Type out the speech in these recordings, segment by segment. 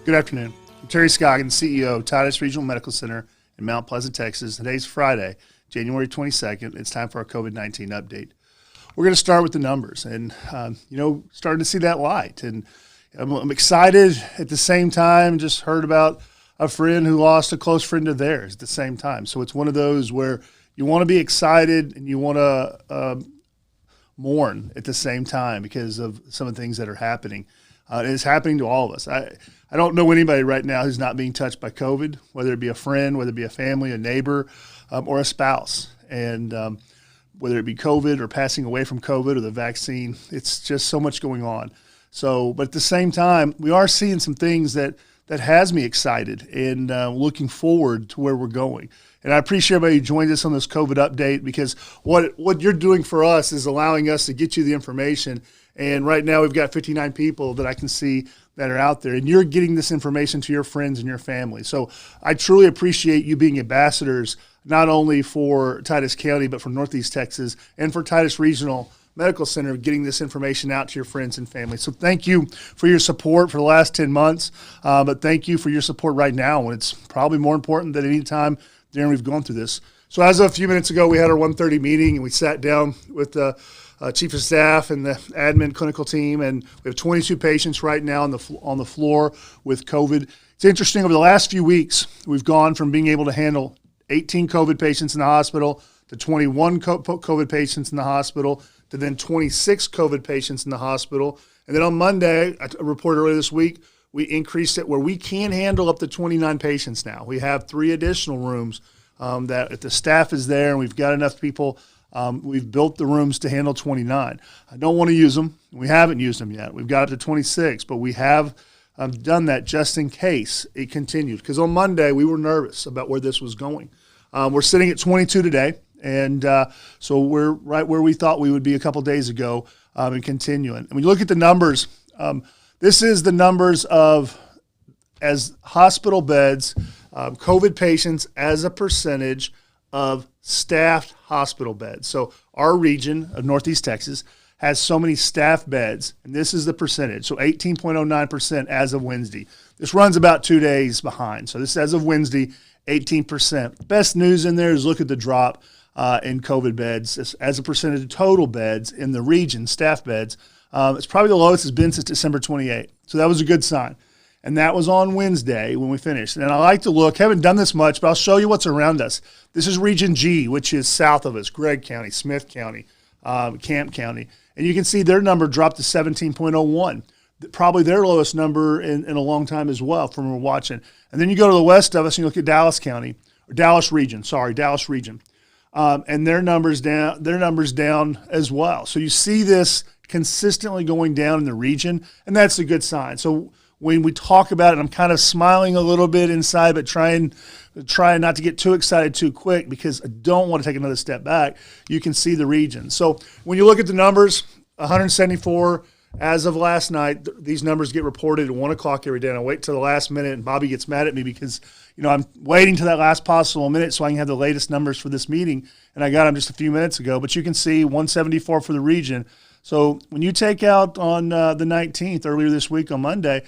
Good afternoon. I'm Terry Scoggin, CEO of Titus Regional Medical Center in Mount Pleasant, Texas. Today's Friday, January 22nd. It's time for our COVID-19 update. We're going to start with the numbers and, starting to see that light. And I'm excited at the same time. Just heard about a friend who lost a close friend of theirs at the same time. So it's one of those where you want to be excited and you want to mourn at the same time because of some of the things that are happening. It's happening to all of us. I don't know anybody right now who's not being touched by COVID, whether it be a friend, whether it be a family, a neighbor, or a spouse. And whether it be COVID or passing away from COVID or the vaccine, it's just so much going on. So, but at the same time, we are seeing some things that has me excited and looking forward to where we're going. And I appreciate everybody who joined us on this COVID update, because what you're doing for us is allowing us to get you the information. And right now we've got 59 people that I can see that are out there, and you're getting this information to your friends and your family. So I truly appreciate you being ambassadors, not only for Titus County, but for Northeast Texas and for Titus Regional Medical Center, getting this information out to your friends and family. So thank you for your support for the last 10 months, but thank you for your support right now, when it's probably more important than any time during we've gone through this. So as of a few minutes ago, we had our 1:30 meeting, and we sat down with the chief of staff and the admin clinical team, and we have 22 patients right now on the floor with COVID. It's interesting, over the last few weeks, we've gone from being able to handle 18 COVID patients in the hospital to 21 COVID patients in the hospital to then 26 COVID patients in the hospital. And then on Monday, I reported earlier this week, we increased it where we can handle up to 29 patients now. We have 3 additional rooms that if the staff is there and we've got enough people, we've built the rooms to handle 29. I don't want to use them. We haven't used them yet. We've got up to 26, but we have done that just in case it continues. Because on Monday, we were nervous about where this was going. We're sitting at 22 today, and so we're right where we thought we would be a couple days ago and continuing. And when you look at the numbers, this is the numbers of as hospital beds, COVID patients as a percentage of staffed hospital beds. So our region of Northeast Texas has so many staffed beds, and this is the percentage. So 18.09% as of Wednesday. This runs about 2 days behind. So this is as of Wednesday, 18%. Best news in there is look at the drop in COVID beds as a percentage of total beds in the region, staff beds. It's probably the lowest it's been since December 28. So that was a good sign. And that was on Wednesday when we finished. And I like to look, haven't done this much, but I'll show you what's around us. This is Region G, which is south of us, Gregg County, Smith County, Camp County. And you can see their number dropped to 17.01. Probably their lowest number in a long time as well from what we're watching. And then you go to the west of us and you look at Dallas County, or Dallas Region. And their numbers down as well. So you see this consistently going down in the region, and that's a good sign. So when we talk about it, I'm kind of smiling a little bit inside, but trying not to get too excited too quick, because I don't want to take another step back. You can see the region. So when you look at the numbers, 174 as of last night. These numbers get reported at 1 o'clock every day, and I wait till the last minute, and Bobby gets mad at me because I'm waiting to that last possible minute so I can have the latest numbers for this meeting, and I got them just a few minutes ago. But you can see 174 for the region. So when you take out on the 19th, earlier this week on Monday,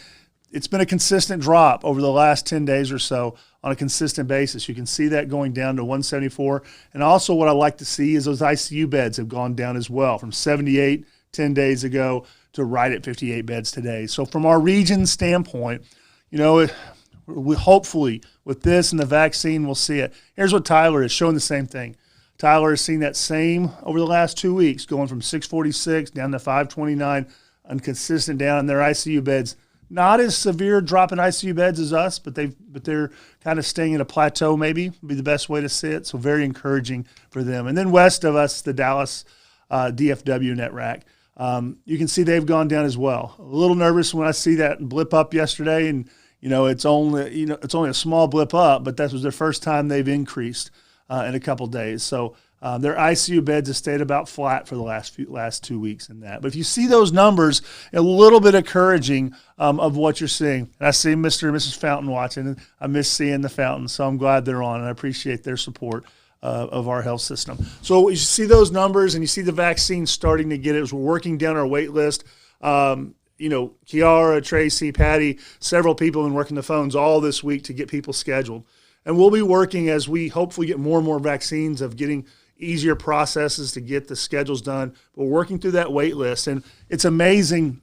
it's been a consistent drop over the last 10 days or so on a consistent basis. You can see that going down to 174. And also what I like to see is those ICU beds have gone down as well, from 78 10 days ago to right at 58 beds today. So from our region standpoint, we hopefully with this and the vaccine, we'll see it. Here's what Tyler is showing, the same thing. Tyler has seen that same over the last 2 weeks, going from 646 down to 529, consistent down in their ICU beds. Not as severe drop in ICU beds as us, but they're kind of staying at a plateau, maybe would be the best way to say it. So very encouraging for them. And then west of us, the Dallas DFW net rack. You can see they've gone down as well. A little nervous when I see that blip up yesterday, and it's only a small blip up, but that was their first time they've increased in a couple days. So their ICU beds have stayed about flat for the last 2 weeks in that. But if you see those numbers, a little bit encouraging of what you're seeing. And I see Mr. and Mrs. Fountain watching, and I miss seeing the Fountain, so I'm glad they're on, and I appreciate their support of our health system. So you see those numbers, and you see the vaccine starting to get it as we're working down our wait list. Kiara, Tracy, Patty, several people have been working the phones all this week to get people scheduled. And we'll be working as we hopefully get more and more vaccines of getting easier processes to get the schedules done. But we're working through that wait list. And it's amazing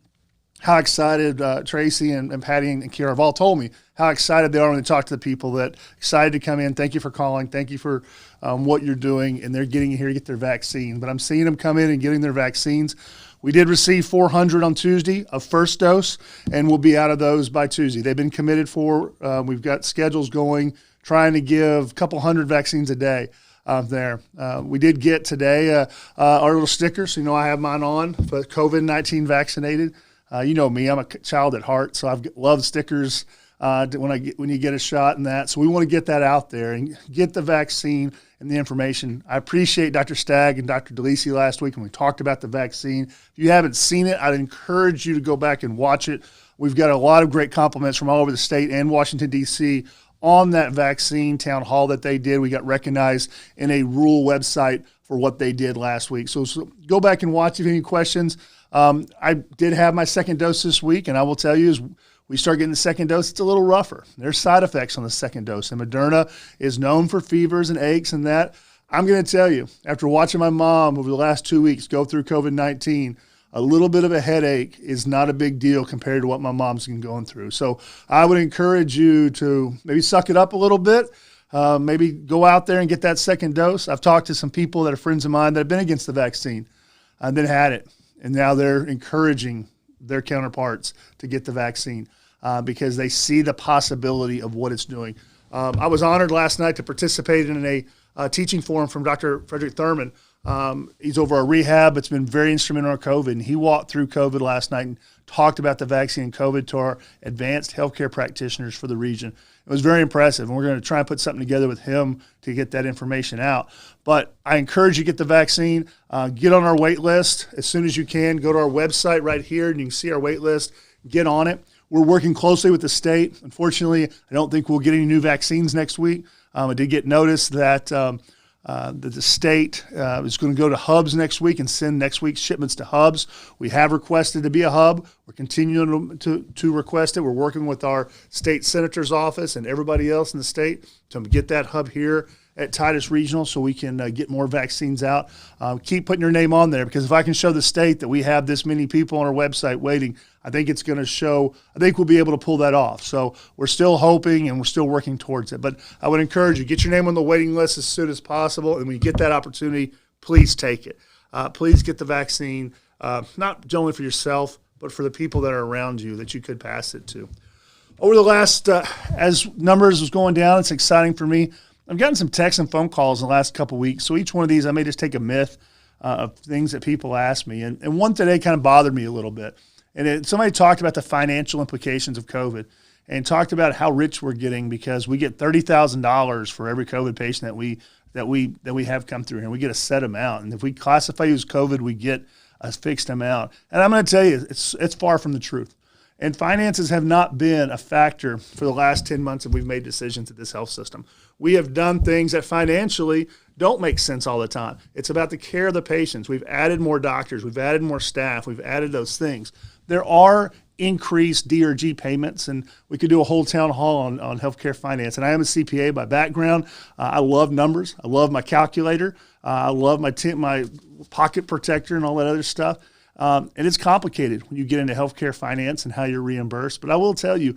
how excited Tracy and Patty and Kiara have all told me how excited they are when they talk to the people, that excited to come in. Thank you for calling. Thank you for what you're doing. And they're getting here to get their vaccine. But I'm seeing them come in and getting their vaccines. We did receive 400 on Tuesday of first dose, and we'll be out of those by Tuesday. They've been committed for. We've got schedules going, trying to give a couple hundred vaccines a day there. We did get today our little stickers. I have mine on for COVID-19 vaccinated. You know me, I'm a child at heart, so I've loved stickers when you get a shot and that. So we want to get that out there and get the vaccine and the information. I appreciate Dr. Stagg and Dr. DeLisi last week when we talked about the vaccine. If you haven't seen it, I'd encourage you to go back and watch it. We've got a lot of great compliments from all over the state and Washington, D.C. on that vaccine town hall that they did. We got recognized in a rural website for what they did last week. So go back and watch if you have any questions. I did have my second dose this week, and I will tell you, as we start getting the second dose, it's a little rougher. There's side effects on the second dose, and Moderna is known for fevers and aches and that. I'm going to tell you, after watching my mom over the last 2 weeks go through COVID-19, a little bit of a headache is not a big deal compared to what my mom's been going through. So I would encourage you to maybe suck it up a little bit, maybe go out there and get that second dose. I've talked to some people that are friends of mine that have been against the vaccine and then had it, and now they're encouraging their counterparts to get the vaccine because they see the possibility of what it's doing. I was honored last night to participate in a teaching forum from Dr. Frederick Thurman. He's over our rehab. It's been very instrumental in COVID. And he walked through COVID last night and talked about the vaccine and COVID to our advanced healthcare practitioners for the region. It was very impressive. And we're going to try and put something together with him to get that information out. But I encourage you to get the vaccine. Get on our wait list as soon as you can. Go to our website right here and you can see our wait list. Get on it. We're working closely with the state. Unfortunately, I don't think we'll get any new vaccines next week. I did get notice that the state is going to go to hubs next week and send next week's shipments to hubs. We have requested to be a hub. We're continuing to request it. We're working with our state senator's office and everybody else in the state to get that hub here at Titus Regional so we can get more vaccines out. Keep putting your name on there, because if I can show the state that we have this many people on our website waiting, I think it's going to show, I think we'll be able to pull that off. So we're still hoping and we're still working towards it. But I would encourage you, get your name on the waiting list as soon as possible. And when you get that opportunity, please take it. Please get the vaccine, not only for yourself, but for the people that are around you that you could pass it to. Over the last, as numbers was going down, it's exciting for me. I've gotten some texts and phone calls in the last couple of weeks. So each one of these, I may just take a myth of things that people ask me. And one today kind of bothered me a little bit. And somebody talked about the financial implications of COVID and talked about how rich we're getting because we get $30,000 for every COVID patient that we have come through here. And we get a set amount. And if we classify you as COVID, we get a fixed amount. And I'm going to tell you, it's far from the truth. And finances have not been a factor for the last 10 months that we've made decisions at this health system. We have done things that financially don't make sense all the time. It's about the care of the patients. We've added more doctors. We've added more staff. We've added those things. There are increased DRG payments, and we could do a whole town hall on healthcare finance. And I am a CPA by background. I love numbers. I love my calculator. I love my pocket protector and all that other stuff. And it's complicated when you get into healthcare finance and how you're reimbursed. But I will tell you,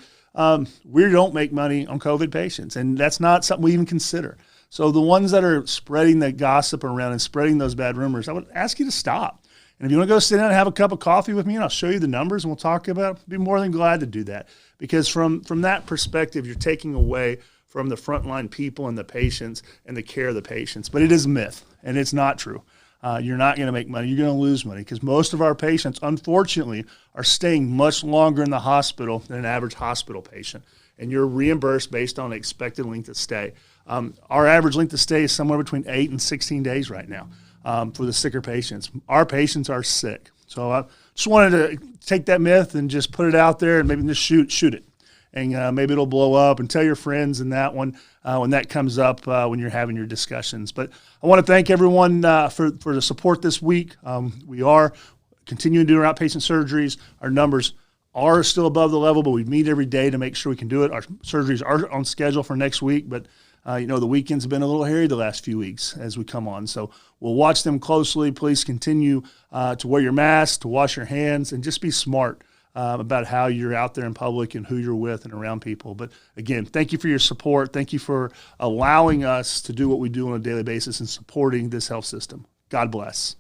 we don't make money on COVID patients, and that's not something we even consider. So the ones that are spreading the gossip around and spreading those bad rumors, I would ask you to stop. And if you want to go sit down and have a cup of coffee with me, and I'll show you the numbers and we'll talk about it, I'd be more than glad to do that. Because from that perspective, you're taking away from the frontline people and the patients and the care of the patients. But it is a myth, and it's not true. You're not going to make money. You're going to lose money because most of our patients, unfortunately, are staying much longer in the hospital than an average hospital patient. And you're reimbursed based on expected length of stay. Our average length of stay is somewhere between 8 and 16 days right now for the sicker patients. Our patients are sick. So I just wanted to take that myth and just put it out there and maybe just shoot it. And maybe it'll blow up, and tell your friends in that one when that comes up when you're having your discussions. But I want to thank everyone for the support this week. We are continuing to do our outpatient surgeries. Our numbers are still above the level, but we meet every day to make sure we can do it. Our surgeries are on schedule for next week, but the weekends have been a little hairy the last few weeks as we come on. So we'll watch them closely. Please continue to wear your mask, to wash your hands, and just be smart about how you're out there in public and who you're with and around people. But again, thank you for your support. Thank you for allowing us to do what we do on a daily basis and supporting this health system. God bless.